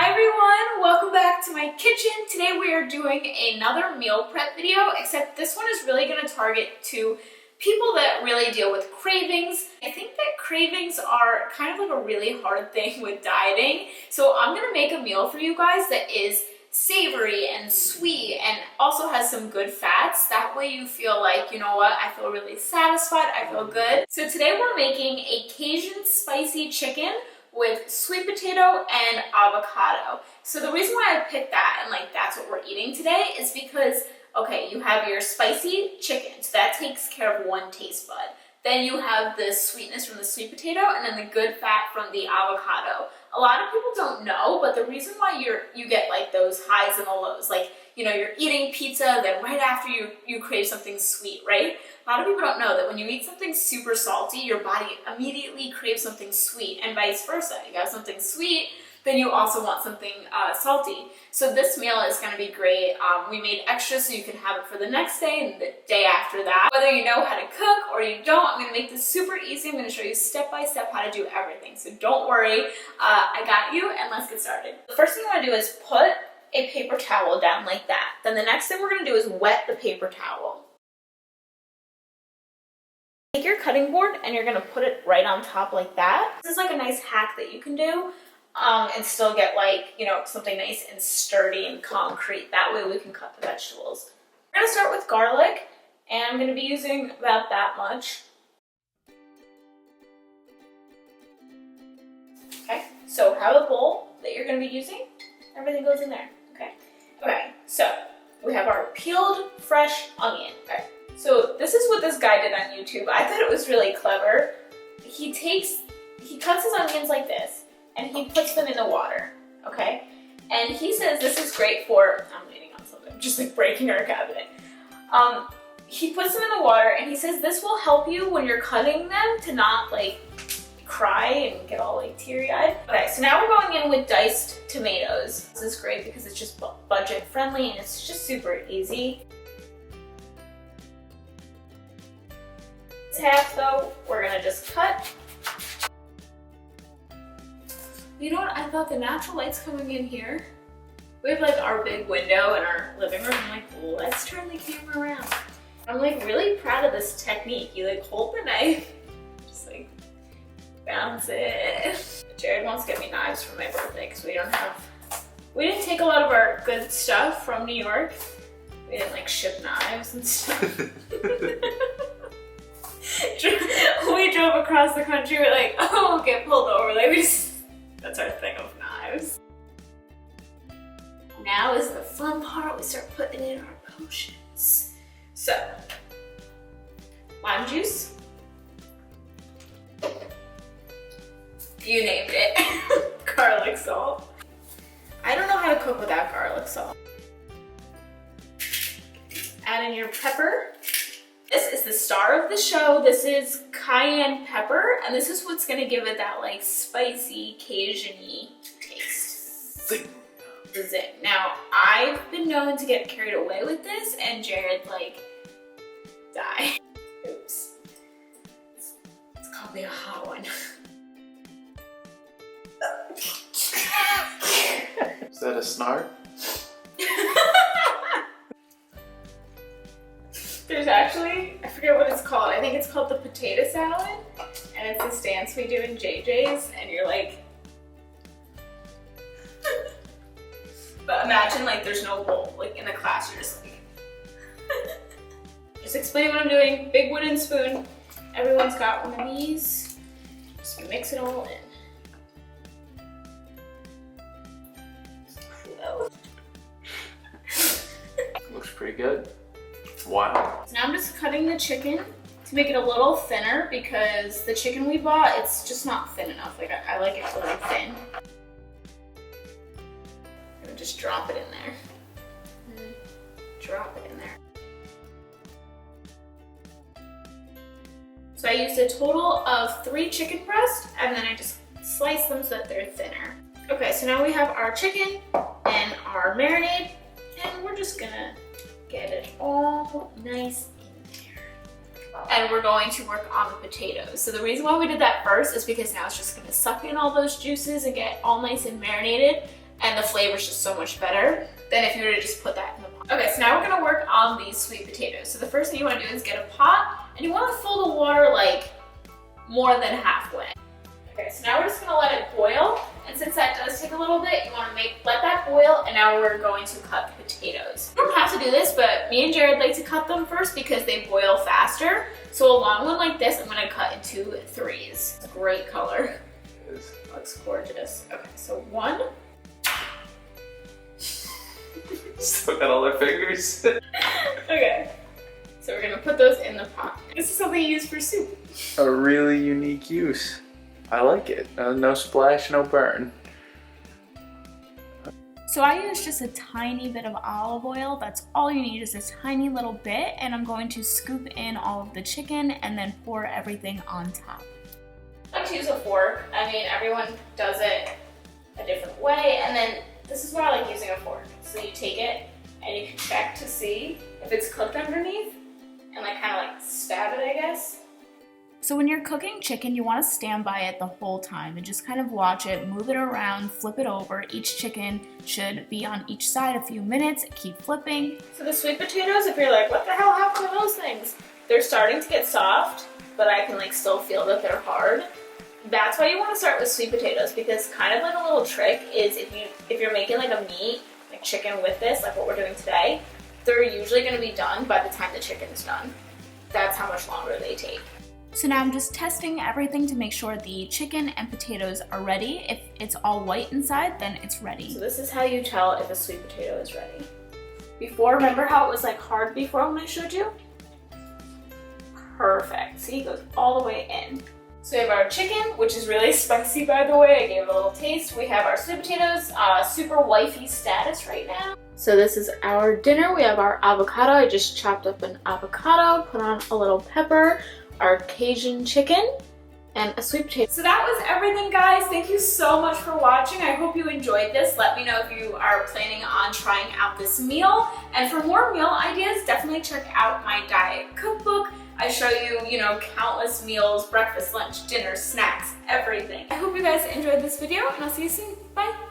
Hi everyone, welcome back to my kitchen. Today we are doing another meal prep video, except this one is really going to target to people that really deal with cravings. I think that cravings are kind of like a really hard thing with dieting. So I'm going to make a meal for you guys that is savory and sweet and also has some good fats. That way you feel like, you know what, I feel really satisfied, I feel good. So today we're making a Cajun spicy chicken with sweet potato and avocado. So the reason why I picked that and like that's what we're eating today is because, okay, you have your spicy chicken, so that takes care of one taste bud. Then you have the sweetness from the sweet potato and then the good fat from the avocado. A lot of people don't know, but the reason why you get like those highs and the lows, like, you know, you're eating pizza, then right after you crave something sweet, right? A lot of people don't know that when you eat something super salty, your body immediately craves something sweet, and vice versa. You have something sweet, then you also want something salty. So this meal is going to be great. We made extra so you can have it for the next day and the day after that. Whether you know how to cook or you don't, I'm going to make this super easy. I'm going to show you step by step how to do everything. So don't worry, I got you, and let's get started. The first thing you want to do is put a paper towel down like that. Then the next thing we're going to do is wet the paper towel. Take your cutting board and you're going to put it right on top like that. This is like a nice hack that you can do and still get like, you know, something nice and sturdy and concrete. That way we can cut the vegetables. We're going to start with garlic, and I'm going to be using about that much. Okay, so have a bowl that you're going to be using. Everything goes in there. Okay, so we have our peeled fresh onion. Okay, so this is what this guy did on YouTube. I thought it was really clever. He cuts his onions like this and he puts them in the water, okay? And he says this is great for, I'm leaning on something, just like breaking our cabinet. He puts them in the water and he says this will help you when you're cutting them to not like cry and get all like teary-eyed. Okay, so now we're going in with diced tomatoes. This is great because it's just budget friendly and it's just super easy. This half though, we're gonna just cut. You know what, I thought the natural light's coming in here. We have like our big window in our living room. I'm like, let's turn the camera around. I'm like really proud of this technique. You like hold the knife, just like bounce it. Jared wants to get me knives for my birthday because we didn't take a lot of our good stuff from New York. We didn't like ship knives and stuff. We drove across the country, we're like, oh, we'll get pulled over. Like that's our thing of knives. Now is the fun part. We start putting in our potions. So, lime juice. You named it. Garlic salt. I don't know how to cook without garlic salt. Add in your pepper. This is the star of the show. This is cayenne pepper, and this is what's gonna give it that like spicy Cajun-y taste. Zing. The zing. Now, I've been known to get carried away with this, and Jared like die. Oops. It's called me a hot one. Is that a snark? There's actually, I forget what it's called. I think it's called the potato salad. And it's this dance we do in JJ's, and you're like, but imagine like there's no bowl. Like in the class, you're just like, just explain what I'm doing. Big wooden spoon. Everyone's got one of these. Just mix it all in. Looks pretty good. Wow. So now I'm just cutting the chicken to make it a little thinner because the chicken we bought, it's just not thin enough. Like I like it really thin. I'm gonna just drop it in there. Drop it in there. So I used a total of 3 chicken breasts, and then I just slice them so that they're thinner. Okay, so now we have our chicken and our marinade, and we're just gonna get it all nice in there. And we're going to work on the potatoes. So the reason why we did that first is because now it's just gonna suck in all those juices and get all nice and marinated. and the flavor's just so much better than if you were to just put that in the pot. Okay, so now we're gonna work on these sweet potatoes. So the first thing you wanna do is get a pot, and you wanna fill the water like more than halfway. Okay, so now we're just gonna let it boil, and since that does take a little bit, you wanna let that boil, and now we're going to cut the potatoes. You don't have to do this, but me and Jared like to cut them first because they boil faster. So a long one like this, I'm gonna cut into 3s. It's a great color. It is. Looks gorgeous. Okay, so 1. Still got all their fingers. Okay, so we're gonna put those in the pot. This is something you use for soup. A really unique use. I like it. No splash, no burn. So I use just a tiny bit of olive oil. That's all you need, is a tiny little bit, and I'm going to scoop in all of the chicken and then pour everything on top. I like to use a fork. I mean, everyone does it a different way, and then this is why I like using a fork. So you take it and you can check to see if it's cooked underneath and like kind of like stab it, I guess. So when you're cooking chicken, you want to stand by it the whole time and just kind of watch it, move it around, flip it over. Each chicken should be on each side a few minutes. Keep flipping. So the sweet potatoes, if you're like, what the hell happened to those things? They're starting to get soft, but I can like still feel that they're hard. That's why you want to start with sweet potatoes, because kind of like a little trick is if you're making like a meat, like chicken with this, like what we're doing today, they're usually going to be done by the time the chicken's done. That's how much longer they take. So now I'm just testing everything to make sure the chicken and potatoes are ready. If it's all white inside, then it's ready. So this is how you tell if a sweet potato is ready. Before, remember how it was like hard before when I showed you? Perfect. See, it goes all the way in. So we have our chicken, which is really spicy, by the way. I gave it a little taste. We have our sweet potatoes, super wifey status right now. So this is our dinner. We have our avocado. I just chopped up an avocado, put on a little pepper, our Cajun chicken, and a sweet potato. So that was everything, guys. Thank you so much for watching. I hope you enjoyed this. Let me know if you are planning on trying out this meal. And for more meal ideas, definitely check out my diet cookbook. I show you, countless meals, breakfast, lunch, dinner, snacks, everything. I hope you guys enjoyed this video, and I'll see you soon. Bye.